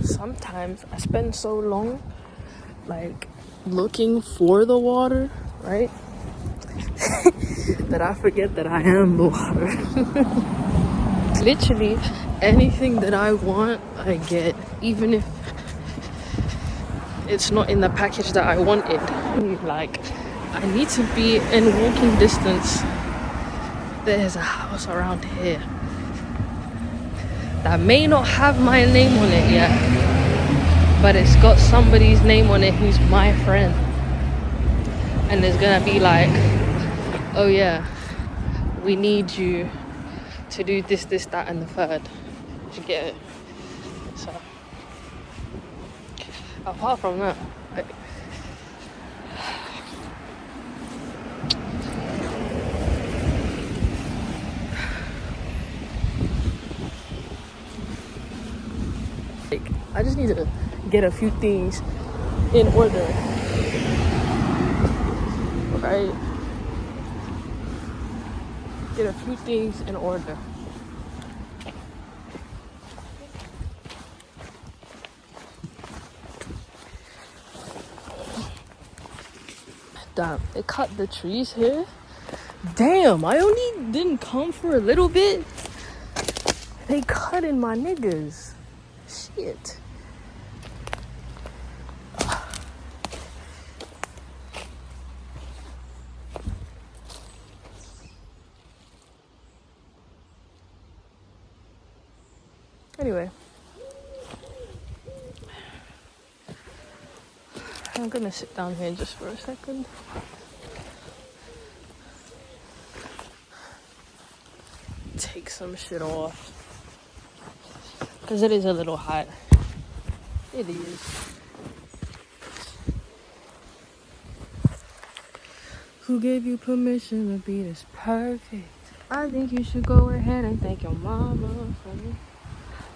sometimes I spend so long like looking for the water, right? That I forget that I am the water. Literally anything that I want, I get, even if it's not in the package that I wanted. Like, I need to be in walking distance. There's a house around here that may not have my name on it yet, but it's got somebody's name on it who's my friend. And it's gonna be like, oh yeah, we need you to do this, this, that, and the third. To get it. So, apart from that, I just need to get a few things in order, right? Get a few things in order. Damn, they cut the trees here. Damn, I only didn't come for a little bit. They cutting my niggas. Shit. Anyway, I'm gonna sit down here just for a second. Take some shit off. Because it is a little hot. It is. Who gave you permission to be this perfect? I think you should go ahead and thank your mama for me.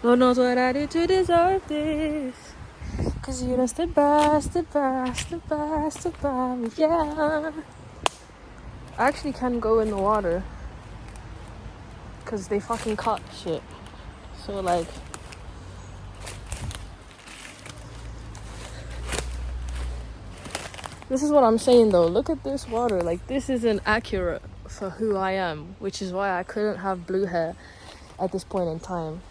Lord knows what I did to deserve this. Cause you done stood by, yeah. I actually can go in the water. Cause they fucking cut shit. So like, this is what I'm saying though. Look at this water. Like, this isn't accurate for who I am. Which is why I couldn't have blue hair at this point in time.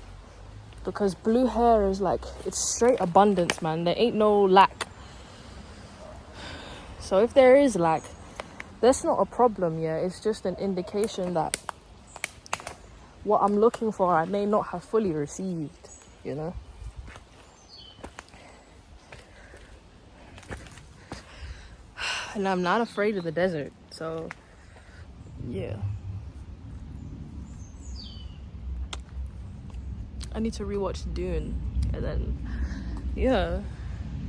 Because blue hair is like, it's straight abundance, man. There ain't no lack. So if there is lack, that's not a problem, yeah. It's just an indication that what I'm looking for, I may not have fully received, you know? And I'm not afraid of the desert, so yeah. I need to rewatch Dune, and then, yeah.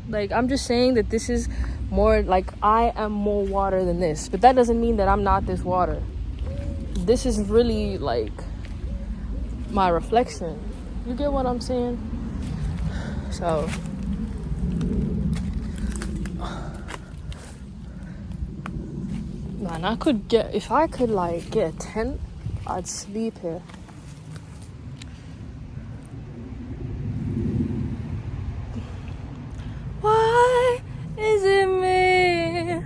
Like, I'm just saying that this is more, like, I am more water than this. But that doesn't mean that I'm not this water. This is really, like, my reflection. You get what I'm saying? So, man, I could get, if I could, like, get a tent, I'd sleep here. Why is it me?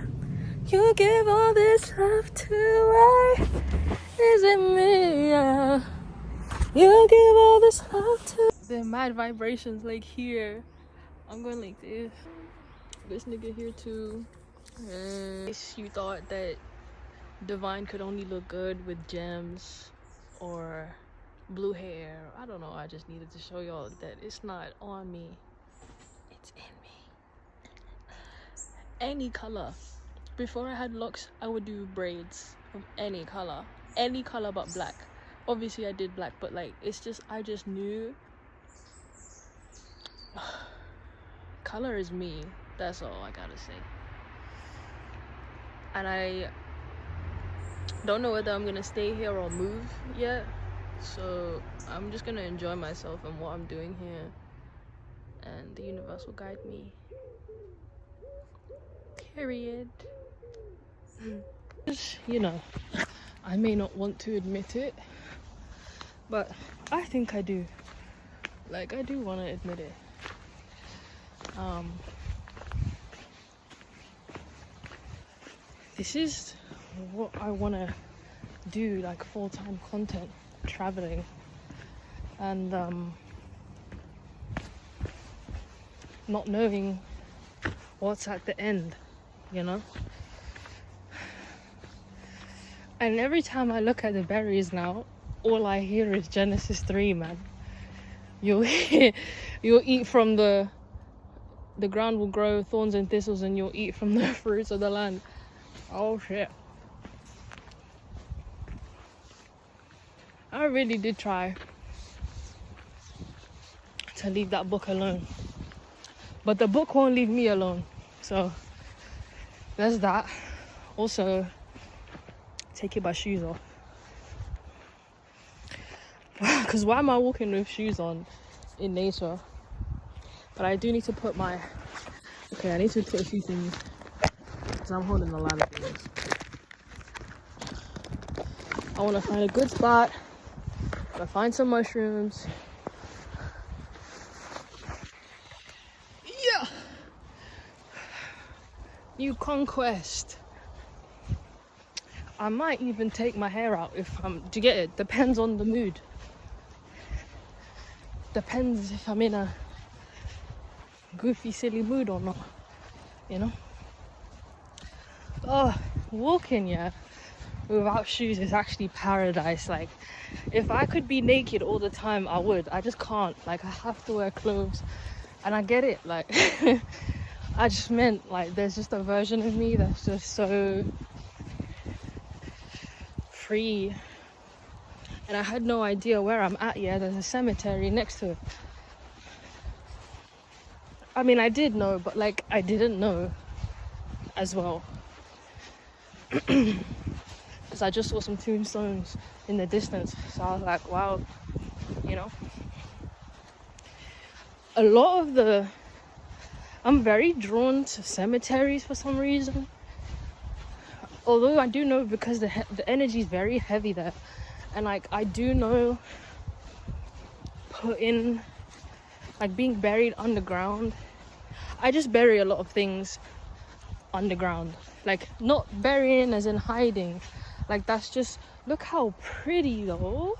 You give all this love to. Why is it me? Yeah. You give all this love to. The mad vibrations, like here. I'm going like this. This nigga here too. You thought that Divine could only look good with gems or blue hair. I don't know. I just needed to show y'all that it's not on me. It's in me. Any color. Before I had locks, I would do braids of any color but black. Obviously I did black, but like, it's just, I just knew color is me. That's all I gotta say. And I don't know whether I'm gonna stay here or move yet, so I'm just gonna enjoy myself and what I'm doing here, and the universe will guide me. Period. You know, I may not want to admit it, but I think I do. Like, I do want to admit it. This is what I want to do, like full-time content, traveling, and not knowing what's at the end, you know. And every time I look at the berries now, all I hear is Genesis 3, man. You'll eat from the ground will grow thorns and thistles, and you'll eat from the fruits of the land. Oh shit. I really did try to leave that book alone, but the book won't leave me alone. So there's that. Also, taking my shoes off. Because why am I walking with shoes on in nature? But I do need to put my... Okay, I need to put a few things, because I'm holding a lot of things. I want to find a good spot. I'm going to find some mushrooms. Yeah! New conquest. I might even take my hair out if I'm... Do you get it? Depends on the mood. Depends if I'm in a goofy, silly mood or not, you know? Oh, walking, yeah, without shoes is actually paradise. Like, if I could be naked all the time, I would. I just can't. Like, I have to wear clothes, and I get it. Like, I just meant, like, there's just a version of me that's just so free, and I had no idea where I'm at. Yeah, there's a cemetery next to it. I mean, I did know, but like I didn't know as well, because I just saw some tombstones in the distance. So I was like, wow, you know. A lot of I'm very drawn to cemeteries for some reason. Although I do know, because the energy is very heavy there, and like I do know, like being buried underground. I just bury a lot of things underground, like not burying as in hiding. Like that's just, look how pretty though.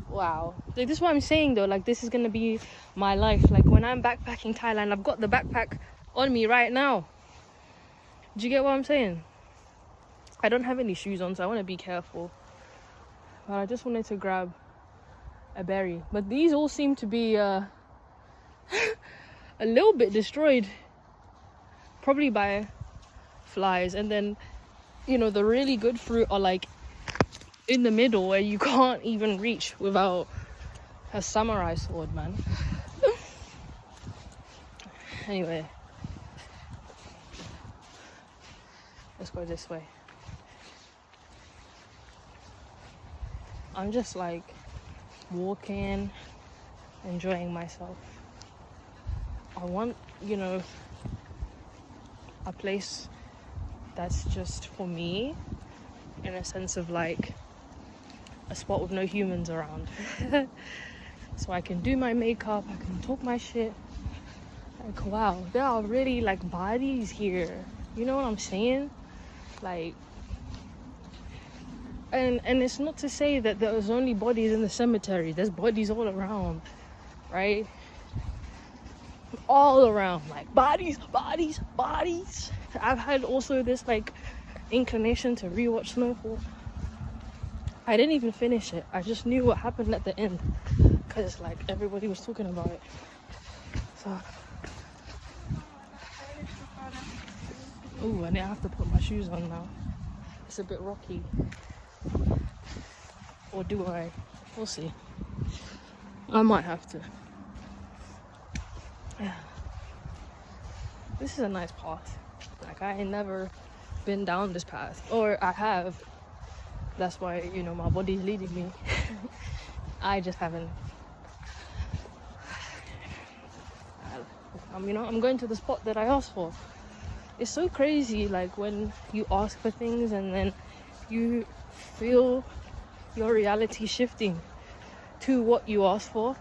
Wow. Like, this is what I'm saying though. Like, this is gonna be my life. Like when I'm backpacking Thailand, I've got the backpack on me right now. Do you get what I'm saying? I don't have any shoes on, so I want to be careful. But I just wanted to grab a berry. But these all seem to be a little bit destroyed, probably by flies. And then, you know, the really good fruit are like in the middle, where you can't even reach without a samurai sword, man. Anyway, let's go this way. I'm just like walking, enjoying myself. I want, you know, a place that's just for me, in a sense of like a spot with no humans around. So I can do my makeup, I can talk my shit. Like, wow, there are really like bodies here. You know what I'm saying? Like, and it's not to say that there's only bodies in the cemetery. There's bodies all around, right? All around, like bodies. I've had also this like inclination to rewatch Snowfall. I didn't even finish it. I just knew what happened at the end, because like everybody was talking about it. So, oh, and I have to put my shoes on now. It's a bit rocky. Or do I? We'll see. I might have to. Yeah. This is a nice path. Like, I ain't never been down this path. Or I have. That's why, you know, my body's leading me. I just haven't. You know, I'm going to the spot that I asked for. It's so crazy, like, when you ask for things and then you feel your reality shifting to what you asked for.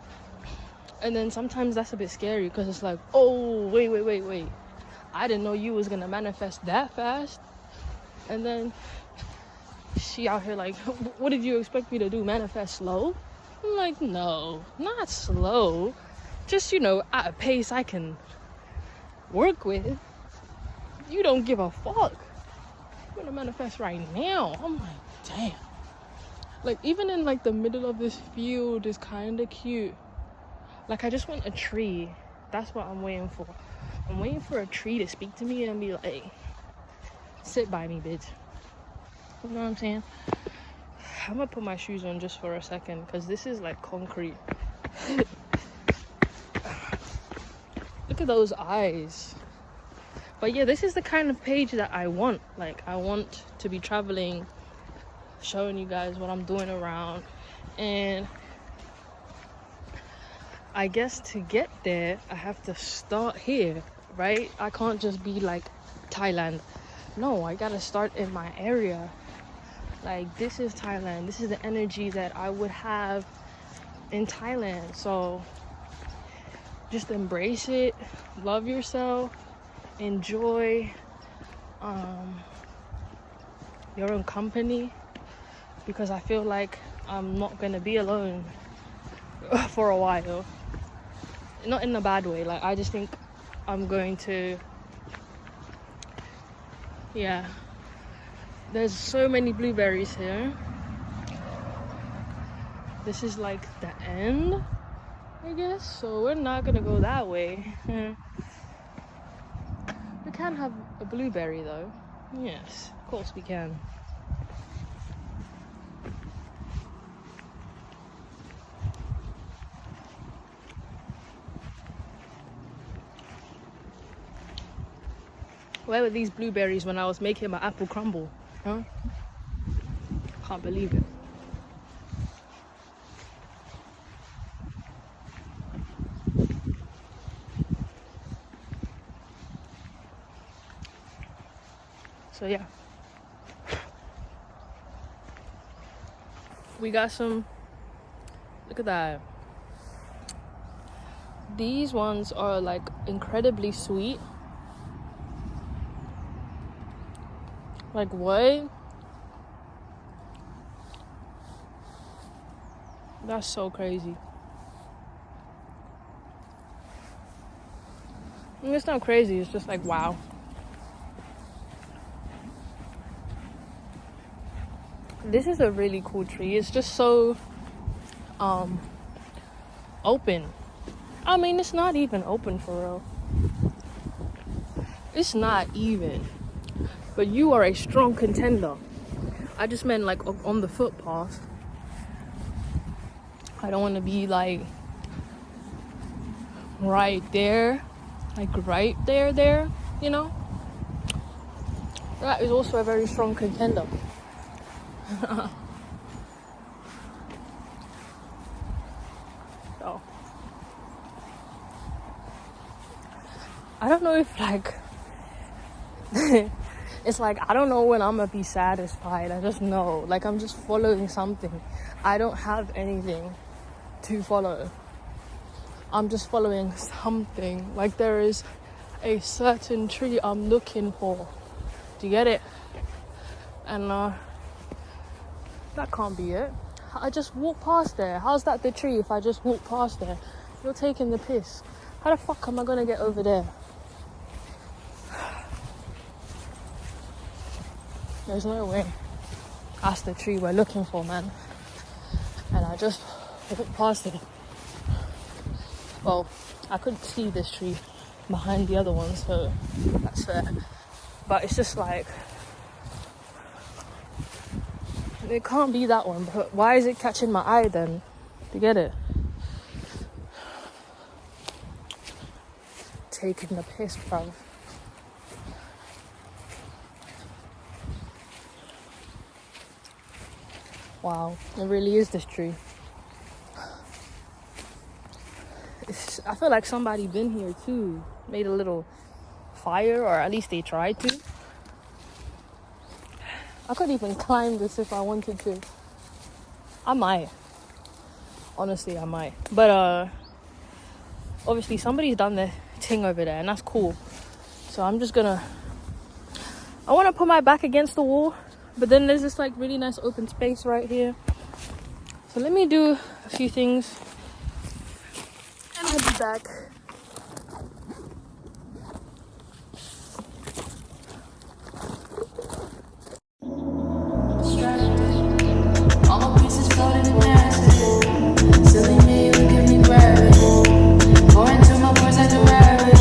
And then sometimes that's a bit scary because it's like, oh, wait. I didn't know you was gonna manifest that fast. And then she out here like, what did you expect me to do? Manifest slow? I'm like, no, not slow. Just, you know, at a pace I can work with. You don't give a fuck. I'm gonna manifest right now. I'm like, damn. Like, even in like the middle of this field is kind of cute. Like, I just want a tree. That's what I'm waiting for. I'm waiting for a tree to speak to me and be like, hey, sit by me, bitch. You know what I'm saying? I'm gonna put my shoes on just for a second because this is like concrete. Look at those eyes. But yeah, this is the kind of page that I want. Like, I want to be traveling, showing you guys what I'm doing around. And I guess to get there, I have to start here, right? I can't just be like Thailand. No, I gotta start in my area. Like, this is Thailand. This is the energy that I would have in Thailand. So just embrace it, love yourself, enjoy your own company, because I feel like I'm not gonna be alone for a while. Not in a bad way, like, I just think I'm going to, yeah, there's so many blueberries here. This is like the end, I guess, so we're not gonna go that way. We can have a blueberry though. Yes, of course we can. Where were these blueberries when I was making my apple crumble? Huh? Can't believe it. So yeah, we got some, look at that. These ones are like incredibly sweet. Like, what? That's so crazy. I mean, it's not crazy, it's just like, wow. This is a really cool tree. It's just so open. I mean, it's not even open for real. It's not even. But you are a strong contender. I just meant like on the footpath. I don't want to be like right there. Like right there, you know? That is also a very strong contender. So, I don't know if like it's like, I don't know when I'm gonna be satisfied. I just know, like, I'm just following something. I don't have anything to follow. I'm just following something. Like, there is a certain tree I'm looking for. Do you get it? And that can't be it. I just walk past there. How's that the tree if I just walk past there? You're taking the piss. How the fuck am I gonna get over there? There's no way. That's the tree we're looking for, man. And I just walked past it. Well, I couldn't see this tree behind the other one, so that's fair. But it's just like, it can't be that one. But why is it catching my eye then? Do you get it? Taking the piss, bruv. Wow, it really is this tree. I feel like somebody been here too. Made a little fire, or at least they tried to. I could even climb this if I wanted to. I might. Honestly, I might. But obviously somebody's done their thing over there, and that's cool. So I'm just gonna, I want to put my back against the wall, but then there's this like really nice open space right here. So let me do a few things and I'll be back. All my pieces floating in acid. Silly me, look at me grab it. Pour into my pores like a rabbit.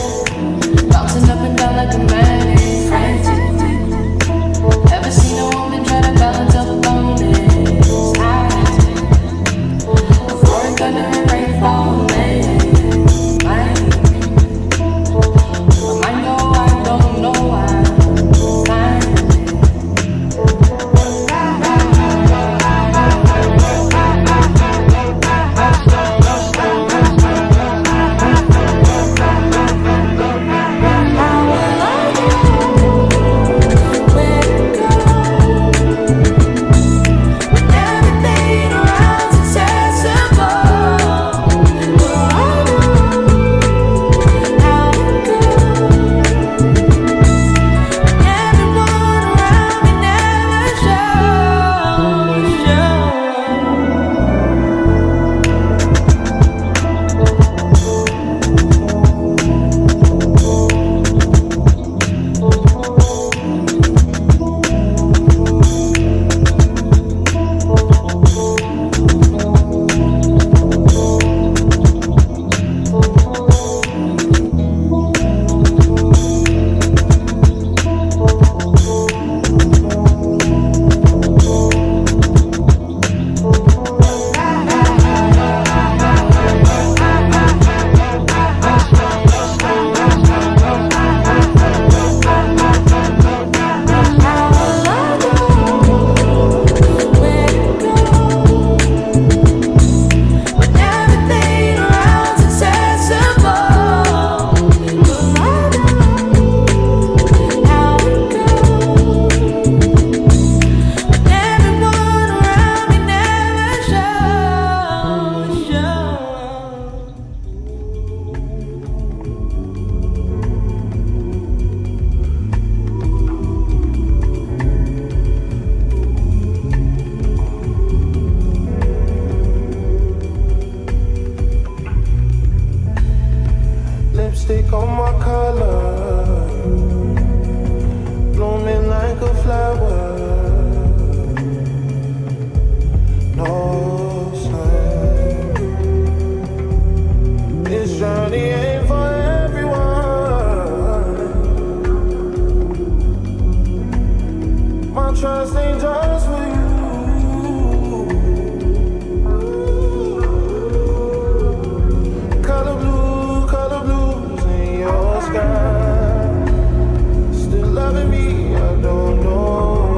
Bouncing up and down like a magnet. Frantic. Ever seen a woman try to balance up a bonus? Before thunder and rain fall, my mind go, I don't know why. Lipstick on my collar, blooming like a flower. No sign. This journey ain't for everyone. My trust ain't just for you. Still loving me, I don't know.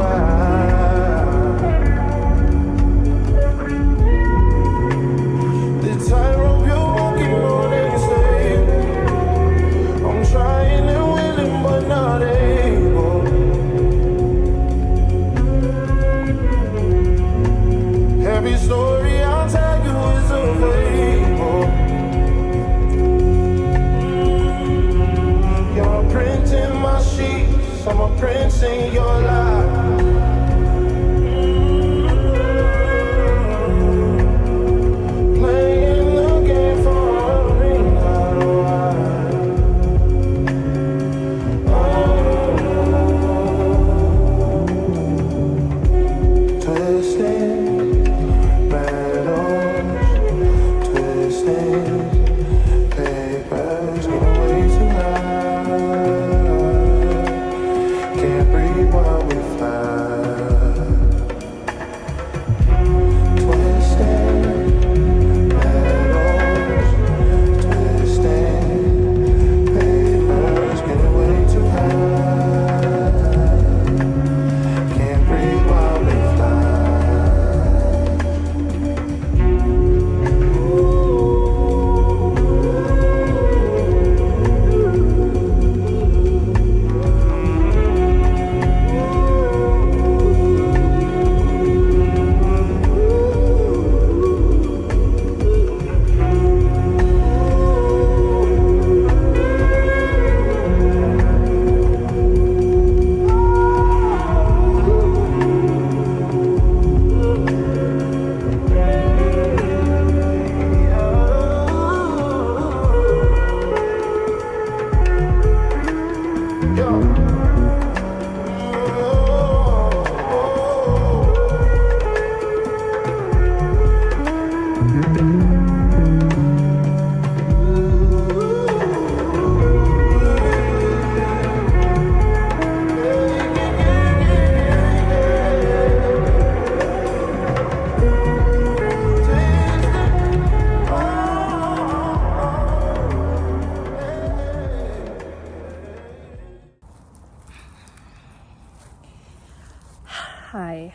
Hi.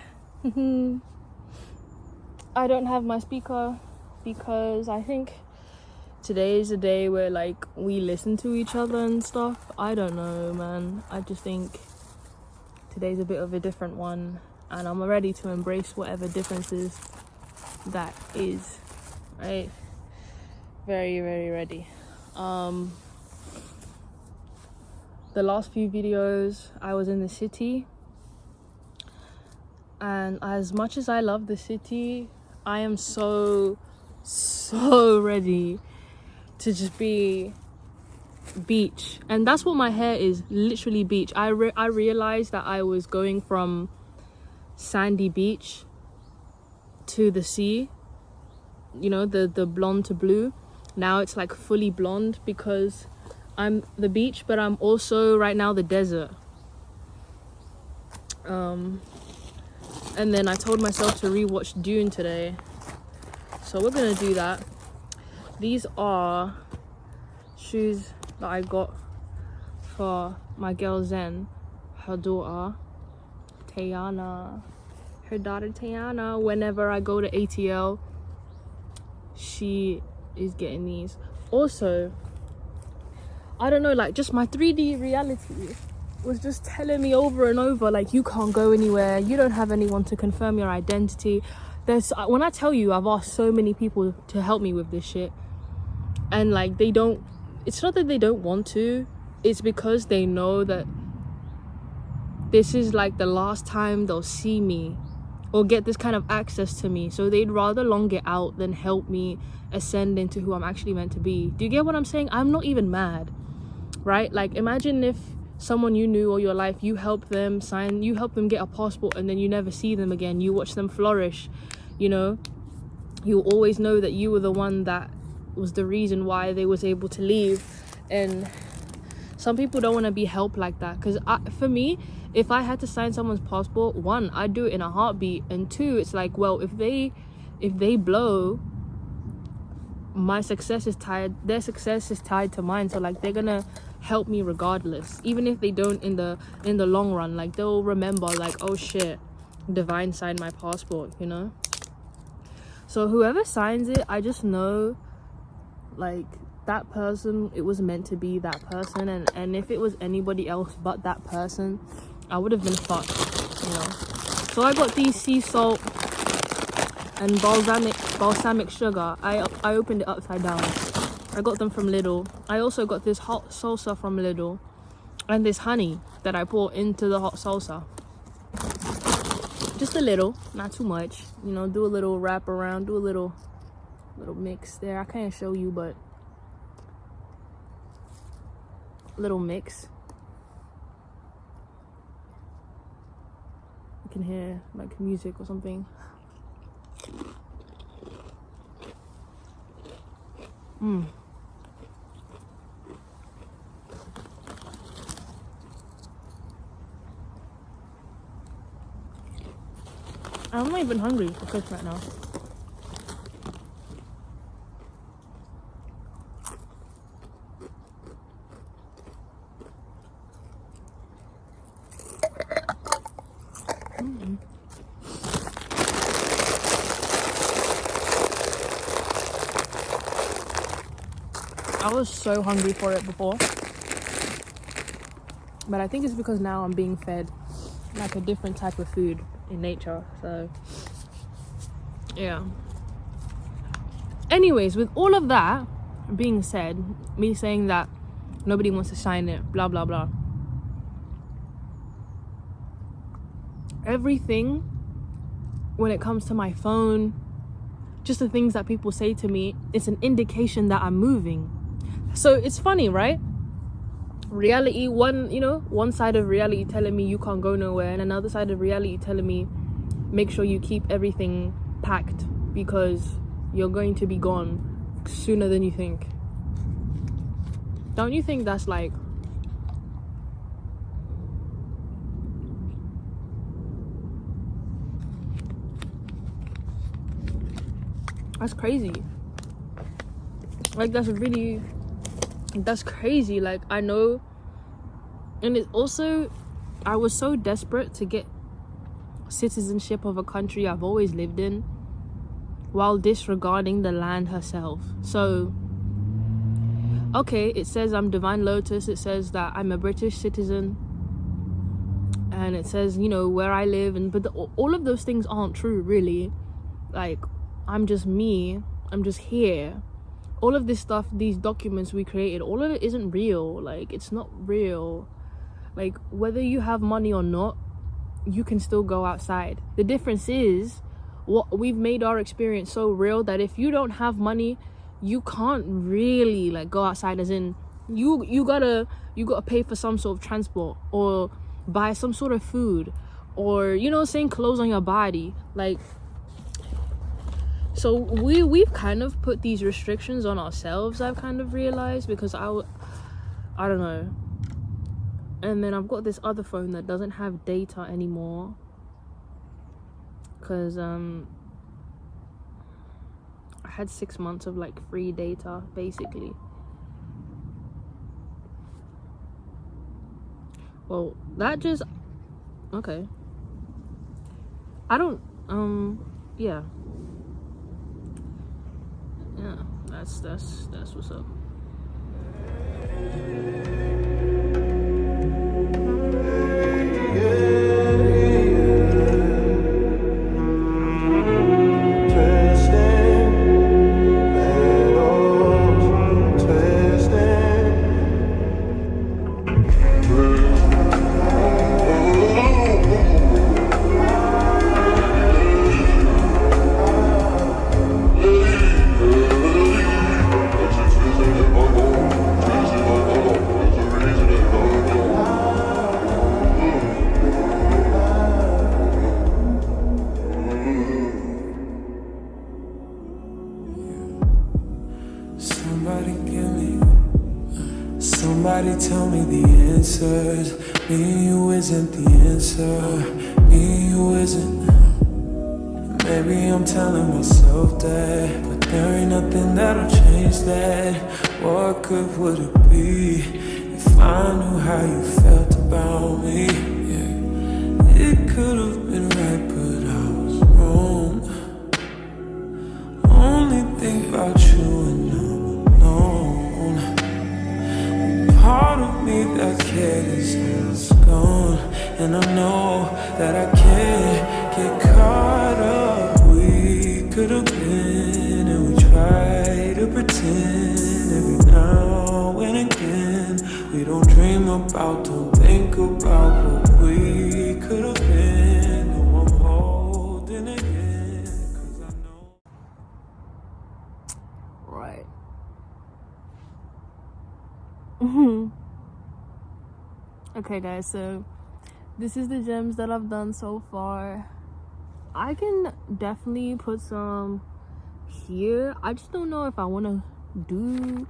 I don't have my speaker because I think today is a day where like we listen to each other and stuff. I don't know, man. I just think today's a bit of a different one, and I'm ready to embrace whatever differences that is, right? Very, very ready. The last few videos I was in the city, and as much as I love the city, I am so ready to just be beach. And that's what my hair is, literally beach. I realized that I was going from sandy beach to the sea, you know, the blonde to blue. Now it's like fully blonde because I'm the beach, but I'm also right now the desert. And then I told myself to rewatch Dune today, so we're gonna do that. These are shoes that I got for my girl Zen, her daughter Tayana. Whenever I go to ATL, she is getting these. Also, I don't know, like just my 3D reality was just telling me over and over, like, you can't go anywhere, you don't have anyone to confirm your identity. When I tell you, I've asked so many people to help me with this shit, and like it's not that they don't want to, it's because they know that this is like the last time they'll see me or get this kind of access to me, so they'd rather long it out than help me ascend into who I'm actually meant to be. Do you get what I'm saying? I'm not even mad, right? Like, imagine if someone you knew all your life, you help them get a passport, and then you never see them again. You watch them flourish, you know, you always know that you were the one that was the reason why they was able to leave. And some people don't want to be helped like that, because for me, if I had to sign someone's passport, one, I'd do it in a heartbeat, and two, it's like, well, if they blow, my success is tied, their success is tied to mine, so like they're gonna help me regardless, even if they don't in the long run. Like, they'll remember, like, oh shit, Divine signed my passport, you know. So whoever signs it, I just know, like, that person, it was meant to be that person, and if it was anybody else but that person, I would have been fucked, you know. So I got these sea salt and balsamic sugar. I opened it upside down. I got them from Lidl. I also got this hot salsa from Lidl, and this honey that I pour into the hot salsa. Just a little, not too much, you know. Do a little wrap around, do a little mix there. I can't show you, but little mix. You can hear like music or something. I'm not even hungry for fish right now. I was so hungry for it before, but I think it's because now I'm being fed like a different type of food in nature. So yeah, anyways, with all of that being said, me saying that nobody wants to sign it, blah blah blah, everything when it comes to my phone, just the things that people say to me, it's an indication that I'm moving. So it's funny, right? Reality, one side of reality telling me you can't go nowhere, and another side of reality telling me make sure you keep everything packed because you're going to be gone sooner than you think. Don't you think that's like, that's crazy? Like, that's crazy. Like, I know. And it's also, I was so desperate to get citizenship of a country I've always lived in, while disregarding the land herself. So, okay, it says I'm Divine Lotus, it says that I'm a British citizen, and it says, you know, where I live, but all of those things aren't true, really. Like, I'm just me, I'm just here. All of this stuff, these documents we created, all of it isn't real. Like, it's not real. Like, whether you have money or not, you can still go outside. The difference is, what we've made our experience so real that if you don't have money, you can't really like go outside. As in, you gotta pay for some sort of transport, or buy some sort of food, or, you know, saying clothes on your body. Like, so we've kind of put these restrictions on ourselves, I've kind of realized, because I don't know. And then I've got this other phone that doesn't have data anymore, because I had 6 months of like free data, basically. Well, that just, okay, I don't, yeah, that's what's up. Somebody tell me the answers. Me and you isn't the answer. Me and you isn't. Maybe I'm telling myself that, but there ain't nothing that'll change that. What good would it be if I knew how you felt about me? Yeah. It could have been right, but I was wrong. Only think about you and I'm alone. Part of me that cared is gone, and I know that I can't get caught up. We could have been, and we try to pretend every now and again. We don't dream about, don't think about what we could have been. No, I'm holding again, 'cause I know. Right. Okay, guys, so this is the gems that I've done so far. I can definitely put some here. I just don't know if I want to do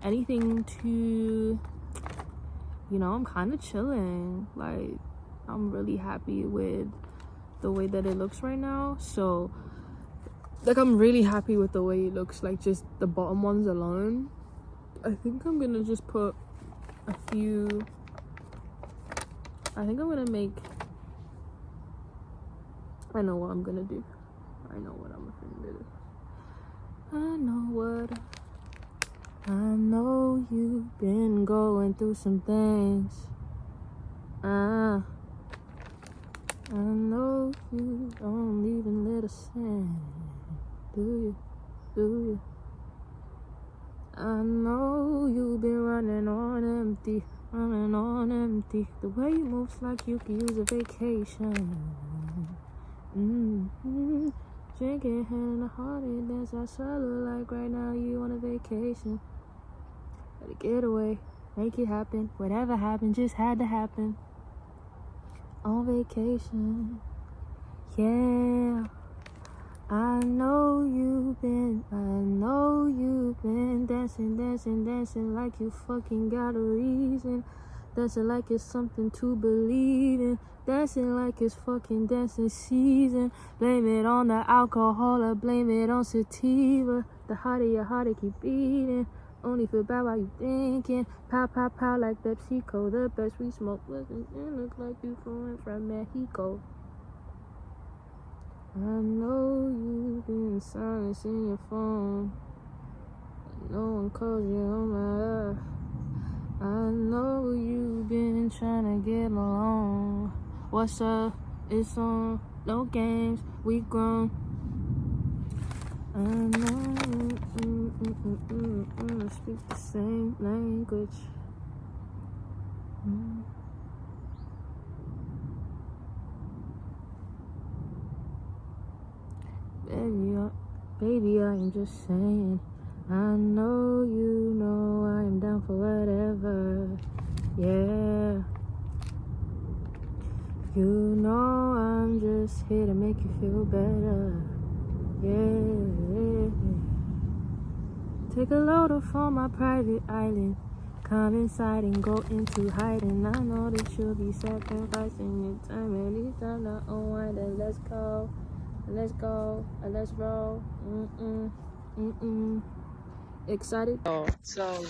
anything to, you know, I'm kind of chilling. Like, I'm really happy with the way that it looks right now. So, like, I'm really happy with the way it looks, like, just the bottom ones alone. I think I'm gonna just put a few. I think I'm gonna make, I know what I'm gonna do. I know what I'm gonna do. I know you've been going through some things. I know you don't even let us in. Do you? I know you've been running on empty. The way you move's like you could use a vacation. Drinking hand in a hearty dance. I swear look like right now you on a vacation. Gotta get away, make it happen. Whatever happened just had to happen. On vacation, yeah. I know you've been dancing like you fucking got a reason. Dancing like it's something to believe in. Dancing like it's fucking dancing season. Blame it on the alcohol or blame it on sativa. The harder your heart it keep beating. Only feel bad while you thinking. Pow, pow, pow like PepsiCo. The best we smoke wasn't. It look like you flew from Mexico. I know you've been silencing your phone. No one calls you on my. I know you've been trying to get along. What's up? It's on. No games. We grown. I know speak the same language. Baby, I am just saying. I know you know I am down for whatever. Yeah. You know I'm just here to make you feel better. Yeah. Take a load off on my private island. Come inside and go into hiding. I know that you'll be sacrificing your time. Anytime I unwind and let's go. Let's go. Let's roll. Excited. So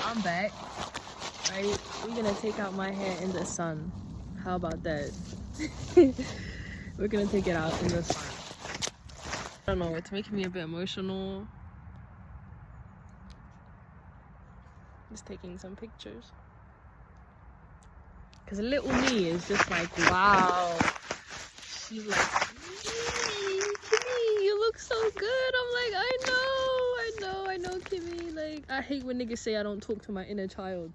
I'm back. Right? We're gonna take out my hair in the sun. How about that? We're gonna take it out in the sun. I don't know, it's making me a bit emotional. Just taking some pictures. Because little me is just like, wow. She's like, Kimmy, you look so good. I'm like, I know, Kimmy. Like, I hate when niggas say I don't talk to my inner child.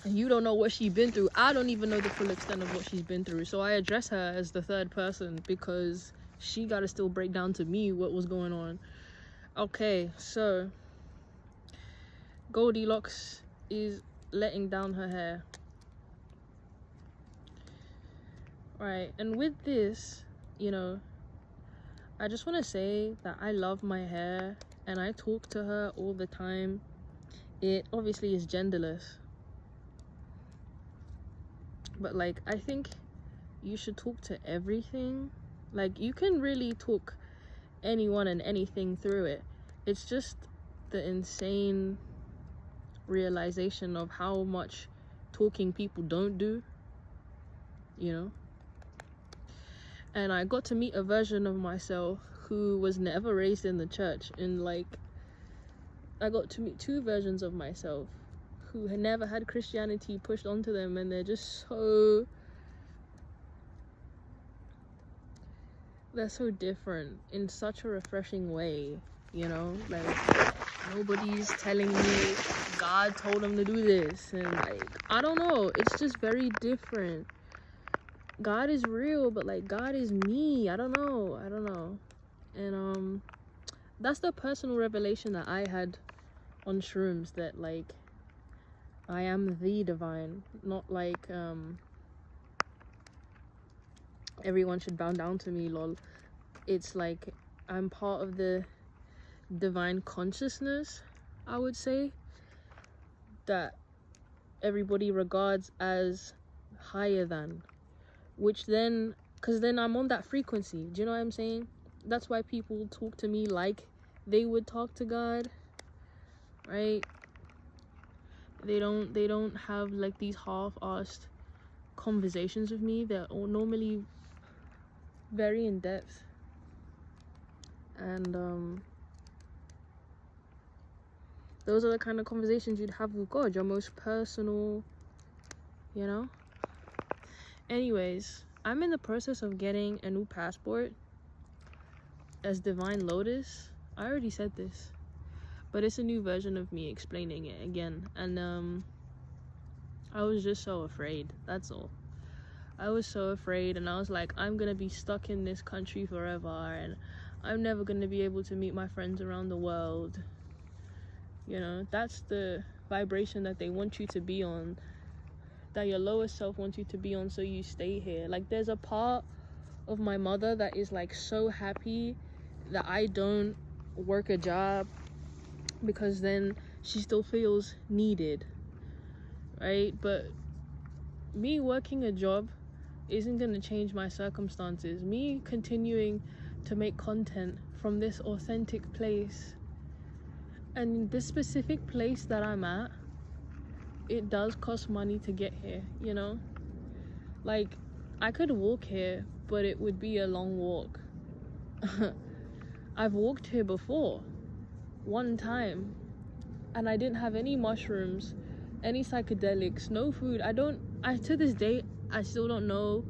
And you don't know what she's been through. I don't even know the full extent of what she's been through. So I address her as the third person because she got to still break down to me what was going on. Okay, so Goldilocks is letting down her hair. Right, and with this, you know, I just want to say that I love my hair and I talk to her all the time. It obviously is genderless. But like, I think you should talk to everything. Like, you can really talk anyone and anything through it. It's just the insane realization of how much talking people don't do, you know. And I got to meet a version of myself who was never raised in the church. And like, I got to meet two versions of myself who had never had Christianity pushed onto them, and they're so different in such a refreshing way, you know. Like, nobody's telling me God told them to do this, and like, I don't know, it's just very different. God is real, but like, God is me. I don't know. And that's the personal revelation that I had on shrooms, that like, I am the divine, not like everyone should bow down to me, lol. It's like, I'm part of the divine consciousness, I would say, that everybody regards as higher than, which then, because then I'm on that frequency. Do you know what I'm saying? That's why people talk to me like they would talk to God, right? They don't have like these half-assed conversations with me. They're all normally very in depth, and those are the kind of conversations you'd have with God, your most personal, you know. Anyways, I'm in the process of getting a new passport as Divine Lotus. I already said this, but it's a new version of me explaining it again. And I was just so afraid, that's all. I was so afraid, and I was like, I'm gonna be stuck in this country forever, and I'm never gonna be able to meet my friends around the world. You know, that's the vibration that they want you to be on, that your lower self wants you to be on, so you stay here. Like, there's a part of my mother that is like so happy that I don't work a job, because then she still feels needed, right? But me working a job isn't going to change my circumstances. Me continuing to make content from this authentic place, and this specific place that I'm at, it does cost money to get here, you know. Like, I could walk here, but it would be a long walk. I've walked here before, one time, and I didn't have any mushrooms, any psychedelics, no food. To this day, I still don't know.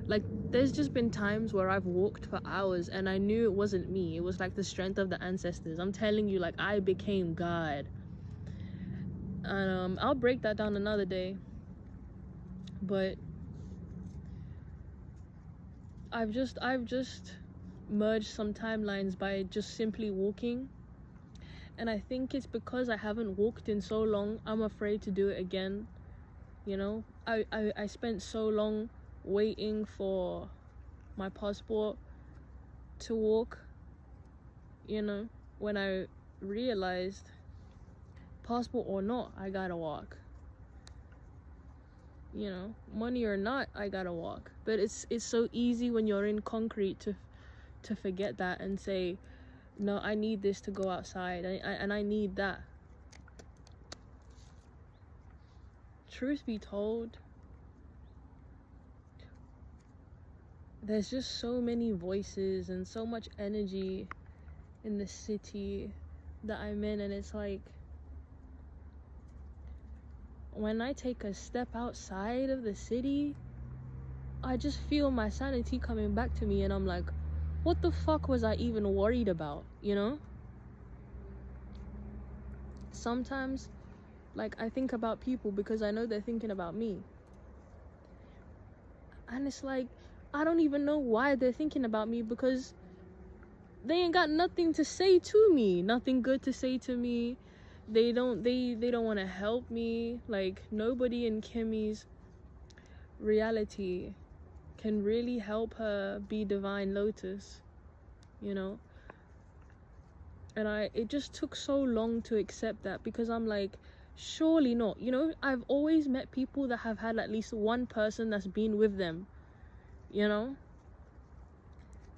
Like, there's just been times where I've walked for hours and I knew it wasn't me. It was like the strength of the ancestors. I'm telling you, like, I became God. And I'll break that down another day. But I've just merged some timelines by just simply walking. And I think it's because I haven't walked in so long, I'm afraid to do it again. You know, I spent so long waiting for my passport to walk, you know, when I realized, passport or not, I gotta walk. You know, money or not, I gotta walk. But it's so easy when you're in concrete to forget that and say, no, I need this to go outside, and I need that. Truth be told, there's just so many voices and so much energy in the city that I'm in, and it's like, when I take a step outside of the city, I just feel my sanity coming back to me, and I'm like, what the fuck was I even worried about, you know? Sometimes, like, I think about people because I know they're thinking about me. And it's like, I don't even know why they're thinking about me, because they ain't got nothing to say to me, nothing good to say to me. They don't want to help me. Like, nobody in Kimmy's reality can really help her be Divine Lotus, you know? And it just took so long to accept that, because I'm like, surely not. You know, I've always met people that have had at least one person that's been with them, you know?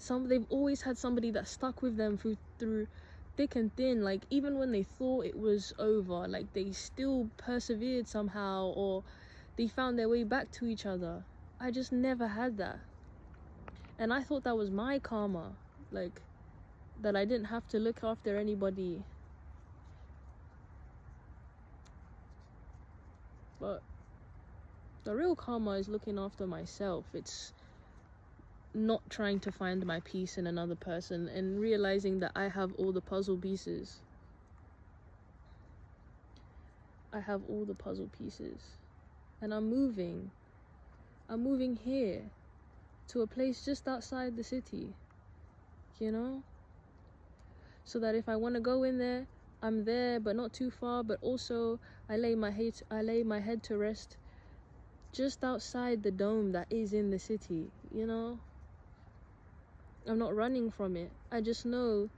They've always had somebody that stuck with them through thick and thin. Like, even when they thought it was over, like, they still persevered somehow, or they found their way back to each other. I just never had that. And I thought that was my karma, like, that I didn't have to look after anybody. But the real karma is looking after myself. It's not trying to find my peace in another person, and realizing that I have all the puzzle pieces. I have all the puzzle pieces. And I'm moving here to a place just outside the city, you know? So that if I want to go in there, I'm there, but not too far. But also, I lay my head to rest just outside the dome that is in the city, you know? I'm not running from it. I just know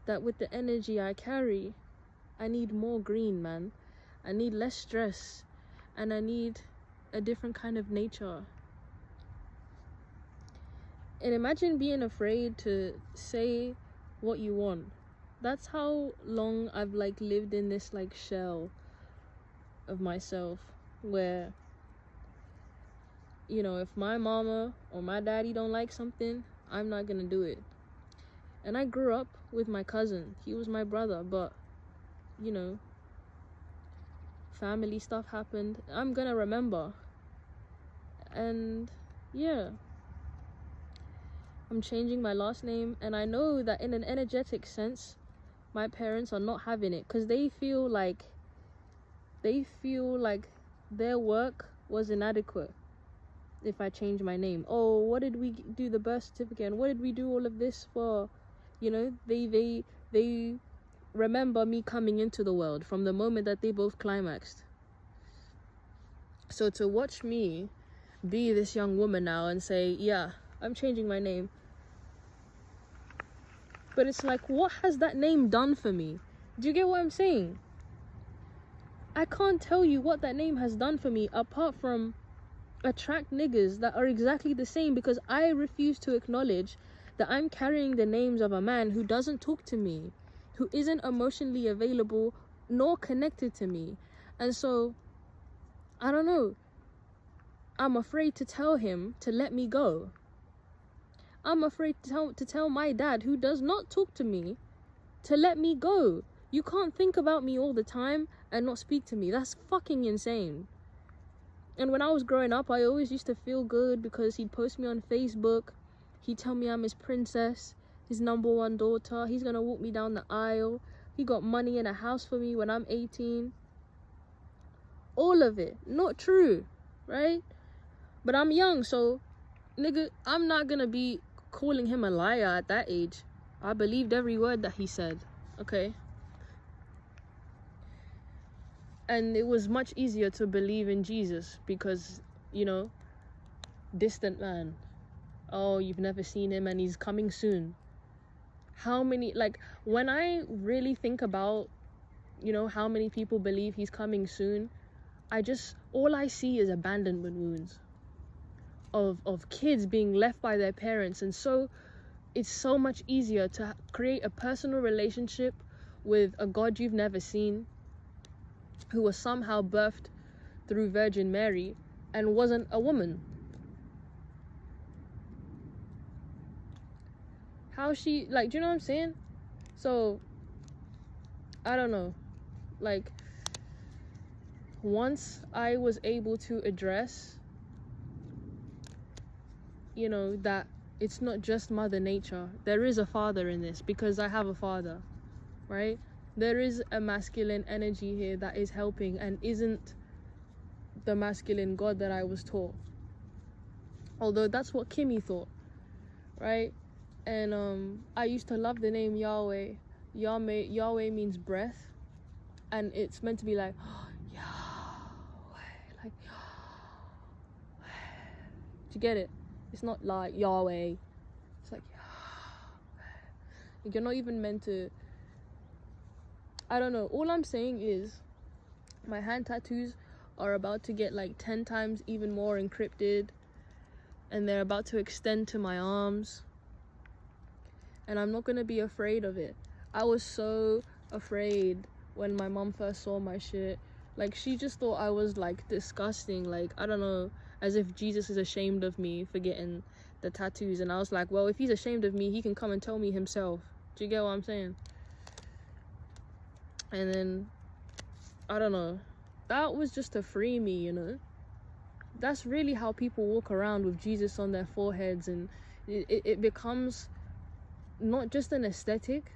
that with the energy I carry, I need more green, man. I need less stress, and I need a different kind of nature. And imagine being afraid to say what you want. That's how long I've, like, lived in this, like, shell of myself, where, you know, if my mama or my daddy don't like something, I'm not gonna do it. And I grew up with my cousin. He was my brother, but, you know, family stuff happened. I'm gonna remember. And yeah, I'm changing my last name, and I know that in an energetic sense, my parents are not having it, because they feel like their work was inadequate if I change my name. Oh, what did we do the birth certificate, and what did we do all of this for? You know, they remember me coming into the world from the moment that they both climaxed. So to watch me be this young woman now and say, yeah, I'm changing my name, but it's like, what has that name done for me? Do you get what I'm saying? I can't tell you what that name has done for me, apart from attract niggas that are exactly the same, because I refuse to acknowledge that I'm carrying the names of a man who doesn't talk to me, who isn't emotionally available nor connected to me. And so, I don't know, I'm afraid to tell him to let me go. I'm afraid to tell my dad, who does not talk to me, to let me go. You can't think about me all the time and not speak to me. That's fucking insane. And when I was growing up, I always used to feel good because he'd post me on Facebook. He'd tell me I'm his princess, his number one daughter. He's gonna walk me down the aisle. He got money and a house for me when I'm 18. All of it. Not true, right? But I'm young, so, nigga, I'm not gonna be calling him a liar at that age. I believed every word that he said, okay? And it was much easier to believe in Jesus because, you know, distant man. Oh, you've never seen him and he's coming soon. How many, like, when I really think about, you know, how many people believe he's coming soon, all I see is abandonment wounds of kids being left by their parents. And so it's so much easier to create a personal relationship with a God you've never seen, who was somehow birthed through Virgin Mary and wasn't a woman. How she, like, do you know what I'm saying? So, I don't know. Like, once I was able to address, you know, that it's not just Mother Nature. There is a father in this because I have a father, right? There is a masculine energy here that is helping and isn't the masculine God that I was taught. Although that's what Kimmy thought, right? And I used to love the name Yahweh. Yahweh means breath, and it's meant to be like Yahweh, like Yahweh. Do you get it? It's not like Yahweh. It's like Yahweh. You're not even meant to. I don't know. All I'm saying is, my hand tattoos are about to get like 10 times even more encrypted, and they're about to extend to my arms. And I'm not gonna be afraid of it. I was so afraid when my mom first saw my shit. Like, she just thought I was like disgusting. Like, I don't know, as if Jesus is ashamed of me for getting the tattoos. And I was like, well, if he's ashamed of me, he can come and tell me himself. Do you get what I'm saying? And then, I don't know, that was just to free me, you know? That's really how people walk around with Jesus on their foreheads, and it becomes not just an aesthetic,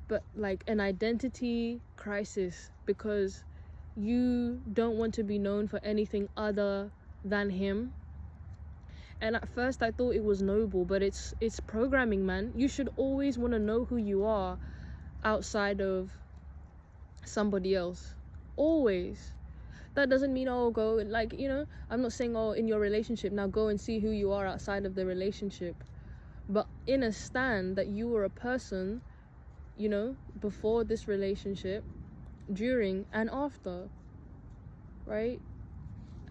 but like an identity crisis, because you don't want to be known for anything other than him. And at first I thought it was noble, but it's programming, man. You should always want to know who you are outside of somebody else. Always. That doesn't mean, oh, go, like, you know, I'm not saying, oh, in your relationship, now go and see who you are outside of the relationship. But in a stand that you were a person, you know, before this relationship, during and after, right?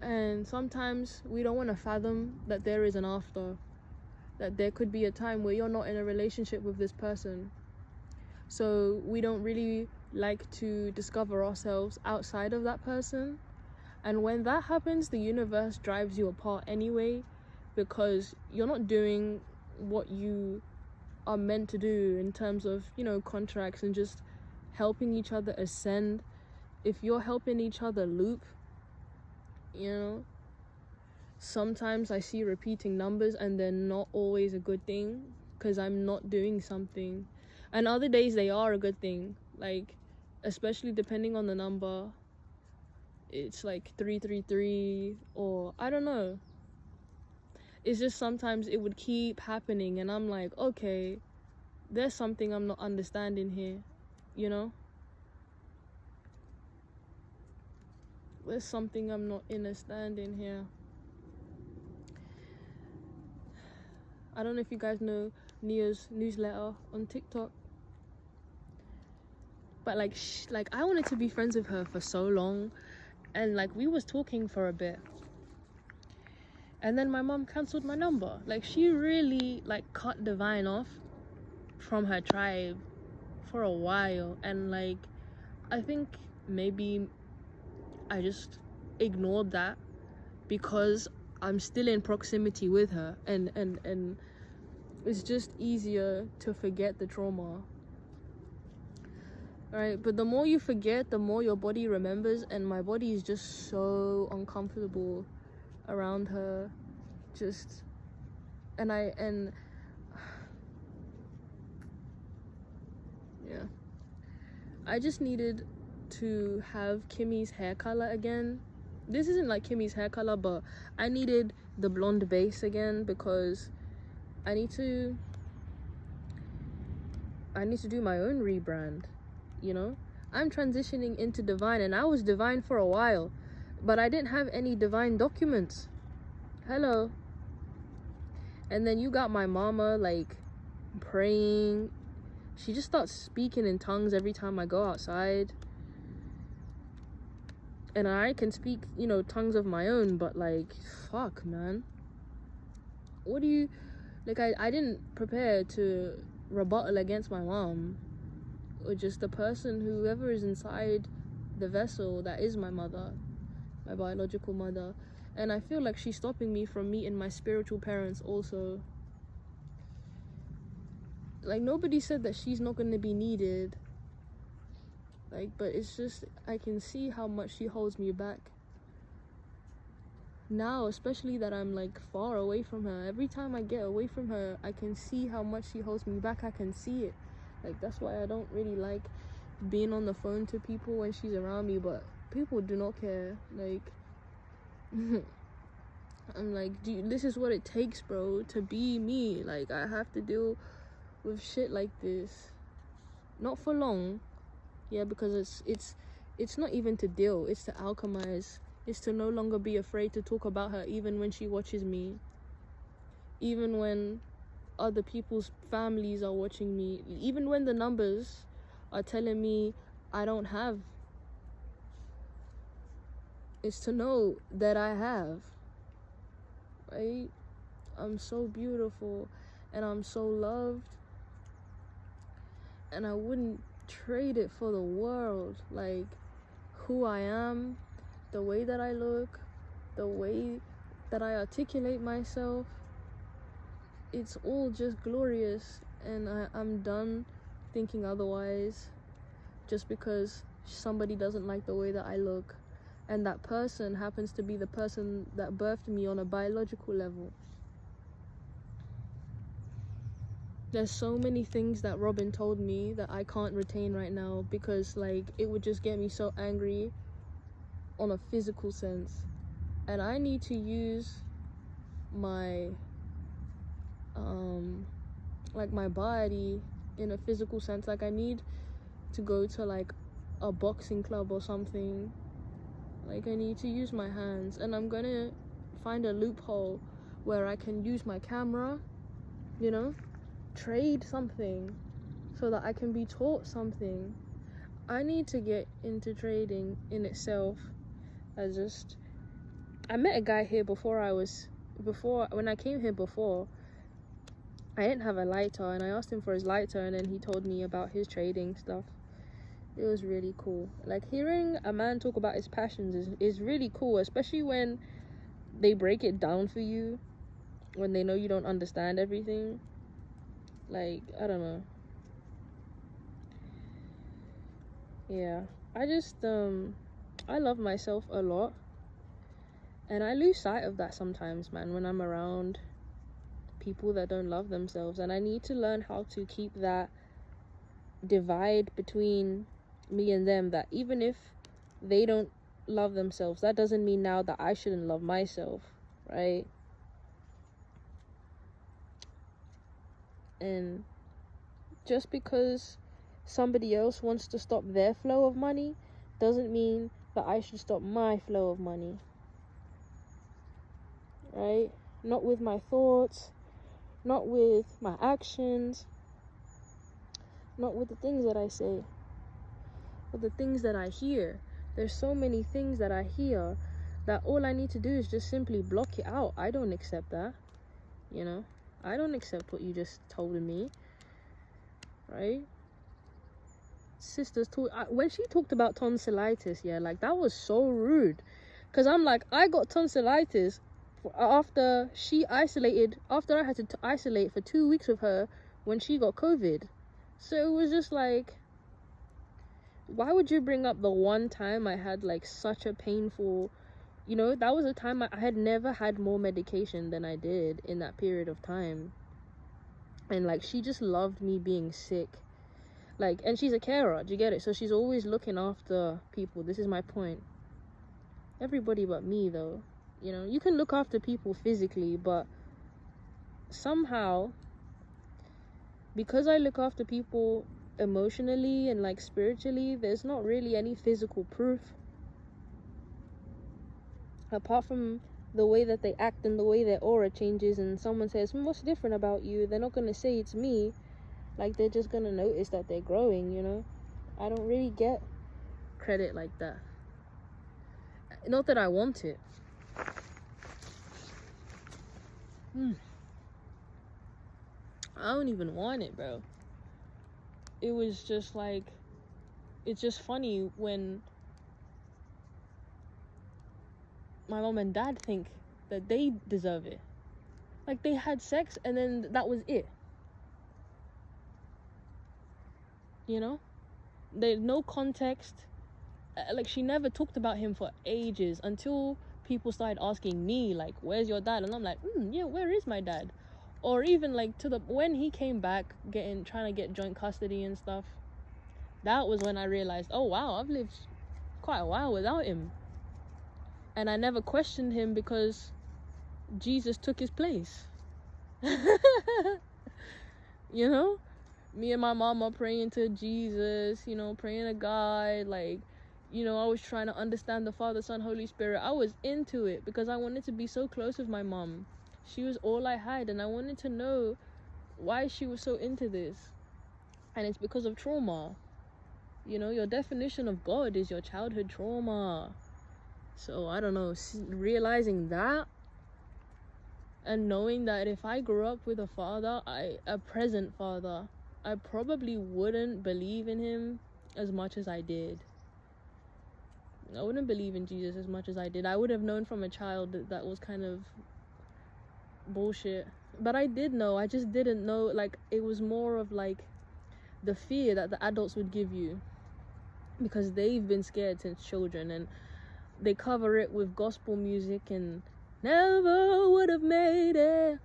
And sometimes we don't want to fathom that there is an after, that there could be a time where you're not in a relationship with this person. So we don't really like to discover ourselves outside of that person. And when that happens, the universe drives you apart anyway, because you're not doing what you are meant to do in terms of, you know, contracts and just helping each other ascend. If you're helping each other loop, you know, sometimes I see repeating numbers and they're not always a good thing because I'm not doing something. And other days they are a good thing, like, especially depending on the number. It's like 333, or I don't know. It's just sometimes it would keep happening and I'm like, okay, there's something I'm not understanding here, you know? There's something I'm not understanding here. I don't know if you guys know Nia's newsletter on TikTok. But like I wanted to be friends with her for so long, and like we was talking for a bit. And then my mom cancelled my number. Like, she really like cut Divine off from her tribe for a while. And like, I think maybe I just ignored that because I'm still in proximity with her, and it's just easier to forget the trauma. Right? But the more you forget, the more your body remembers, and my body is just so uncomfortable around her. Just yeah. I just needed to have Kimmy's hair color again. This isn't like Kimmy's hair color, but I needed the blonde base again because I need to do my own rebrand, you know? I'm transitioning into Divine, and I was Divine for a while, but I didn't have any Divine documents. Hello. And then you got my mama like praying. She just starts speaking in tongues every time I go outside. And I can speak, you know, tongues of my own, but like, fuck, man. What do you, like, I didn't prepare to rebuttal against my mom, or just the person, whoever is inside the vessel that is my mother, my biological mother. And I feel like she's stopping me from meeting my spiritual parents also. Like, nobody said that she's not going to be needed. Like, but it's just, I can see how much she holds me back. Now, especially that I'm like far away from her. Every time I get away from her, I can see how much she holds me back. I can see it. Like, that's why I don't really like being on the phone to people when she's around me. But people do not care. Like, I'm like, this is what it takes, bro, to be me. Like, I have to deal with shit like this. Not for long. Yeah, because it's not even to deal, it's to alchemize. It's to no longer be afraid to talk about her, even when she watches me, even when other people's families are watching me, even when the numbers are telling me I don't have. It's to know that I have, right? I'm so beautiful and I'm so loved, and I wouldn't trade it for the world. Like, who I am, the way that I look, the way that I articulate myself, it's all just glorious. And I'm done thinking otherwise just because somebody doesn't like the way that I look, and that person happens to be the person that birthed me on a biological level. There's so many things that Robin told me that I can't retain right now, because like, it would just get me so angry on a physical sense. And I need to use my like my body in a physical sense. Like, I need to go to like a boxing club or something. Like, I need to use my hands, and I'm gonna find a loophole where I can use my camera, you know, trade something so that I can be taught something. I need to get into trading in itself. I met a guy here when I came here before, I didn't have a lighter, and I asked him for his lighter, and then he told me about his trading stuff. It was really cool. Like, hearing a man talk about his passions is really cool, especially when they break it down for you, when they know you don't understand everything. Like, I don't know. Yeah, I just I love myself a lot, and I lose sight of that sometimes, man, when I'm around people that don't love themselves. And I need to learn how to keep that divide between me and them, that even if they don't love themselves, that doesn't mean now that I shouldn't love myself, right? And just because somebody else wants to stop their flow of money doesn't mean that I should stop my flow of money, right? Not with my thoughts, not with my actions, not with the things that I say, but the things that I hear. There's so many things that I hear that all I need to do is just simply block it out. I don't accept that, you know? I don't accept what you just told me, right? Sisters when she talked about tonsillitis, yeah, like, that was so rude, because I'm like, I got tonsillitis after I had to isolate for 2 weeks with her when she got COVID. So it was just like, why would you bring up the one time I had like such a painful, that was a time I had never had more medication than I did in that period of time. And like, she just loved me being sick. Like, and she's a carer, do you get it? So she's always looking after people. This is my point. Everybody but me, though. You can look after people physically, but somehow, because I look after people emotionally and like spiritually, there's not really any physical proof apart from the way that they act and the way their aura changes. And someone says, what's different about you? They're not going to say it's me. Like, they're just going to notice that they're growing. I don't really get credit like that. Not that I want it. I don't even want it, bro. It was just like, it's just funny when my mom and dad think that they deserve it. Like, they had sex and then that was it. There's no context. Like, she never talked about him for ages until people started asking me, like, where's your dad? And I'm like, yeah, where is my dad? Or even like when he came back trying to get joint custody and stuff, that was when I realized, oh wow, I've lived quite a while without him. And I never questioned him because Jesus took his place. Me and my mama praying to Jesus, praying to God, like, I was trying to understand the Father, Son, Holy Spirit. I was into it because I wanted to be so close with my mom. She was all I had, and I wanted to know why she was so into this. And it's because of trauma. Your definition of God is your childhood trauma. So, I don't know, realizing that and knowing that if I grew up with a present father, I probably wouldn't believe in him as much as I did. I wouldn't believe in Jesus as much as I did. I would have known from a child that was kind of bullshit. But I did know. I just didn't know. Like, it was more of like the fear that the adults would give you because they've been scared since children, and they cover it with gospel music and never would have made it.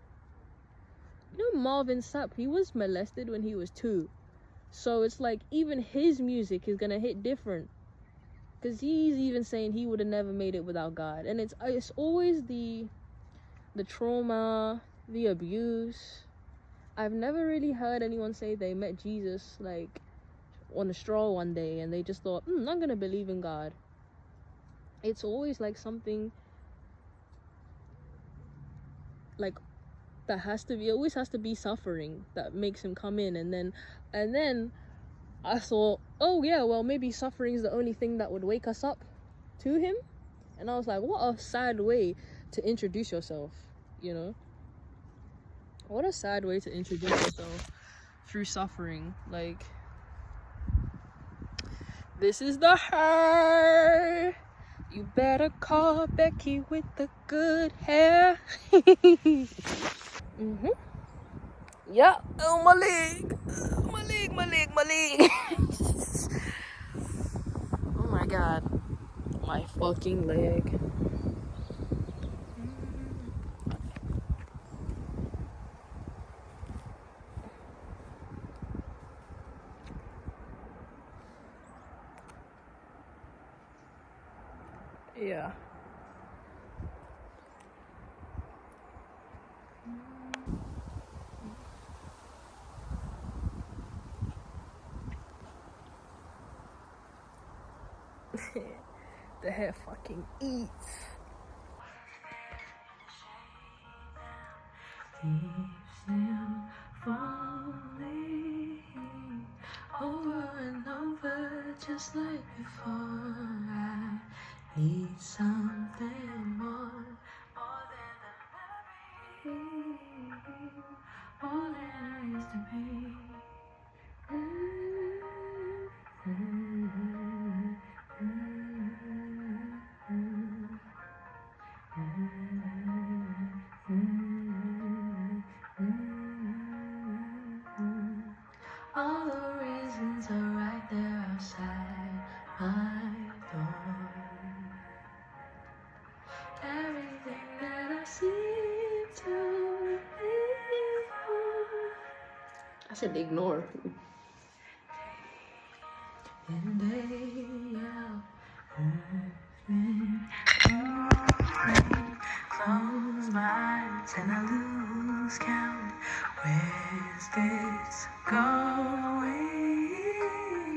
Marvin Sapp, he was molested when he was 2. So it's like even his music is gonna hit different, because he's even saying he would have never made it without God. And it's always the trauma, the abuse. I've never really heard anyone say they met Jesus like on a stroll one day and they just thought, I'm gonna believe in God. It's always like something like that always has to be suffering that makes him come in. And then I thought, oh yeah, well, maybe suffering is the only thing that would wake us up to him. And I was like, what a sad way to introduce yourself, what a sad way to introduce yourself, through suffering. Like, this is the her. You better call Becky with the good hair. Yeah. Oh, my leg. My leg. Oh my god. My fucking leg. Yeah. The hair fucking eats. Falling over and over, just like before. I need something more than a memory, all that I used to be. should ignore. And day out. Close my eyes and I lose count. Where's this going?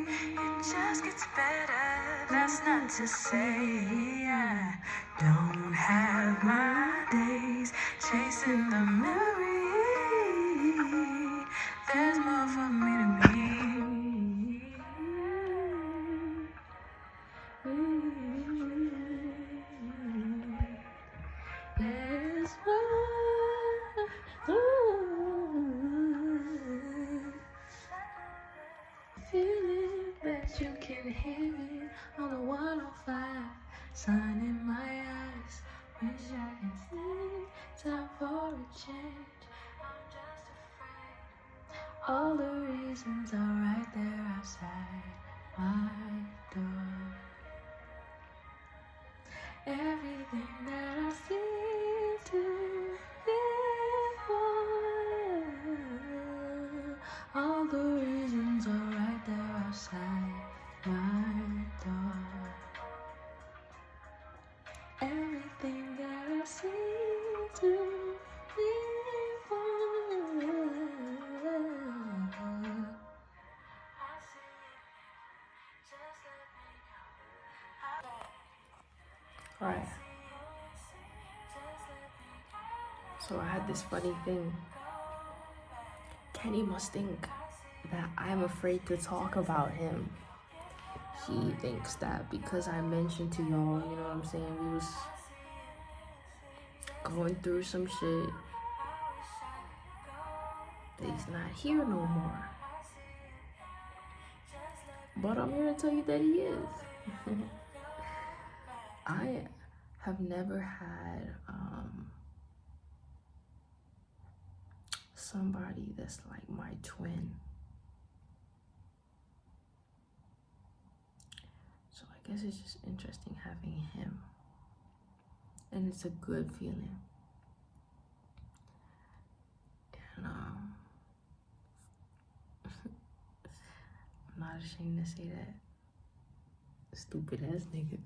It just gets better. That's not to say I don't have my days chasing the memory. There's more for me to be. There's feeling that you can hear it on the 105. Sun in my eyes, wish I could stay. Time for a change. I'm just afraid. All the reasons are right there outside my door. Everything that I seem to live for, all the reasons are right there outside my door. Everything that I seem to live for, I see it, just let me go. Alright. So I had this funny thing. Kenny must think that I'm afraid to talk about him. He thinks that because I mentioned to y'all, you know what I'm saying, we was going through some shit, that he's not here no more. But I'm here to tell you that he is. I have never had somebody that's like my twin. So I guess it's just interesting having him. And it's a good feeling. And I'm not ashamed to say that. Stupid ass nigga.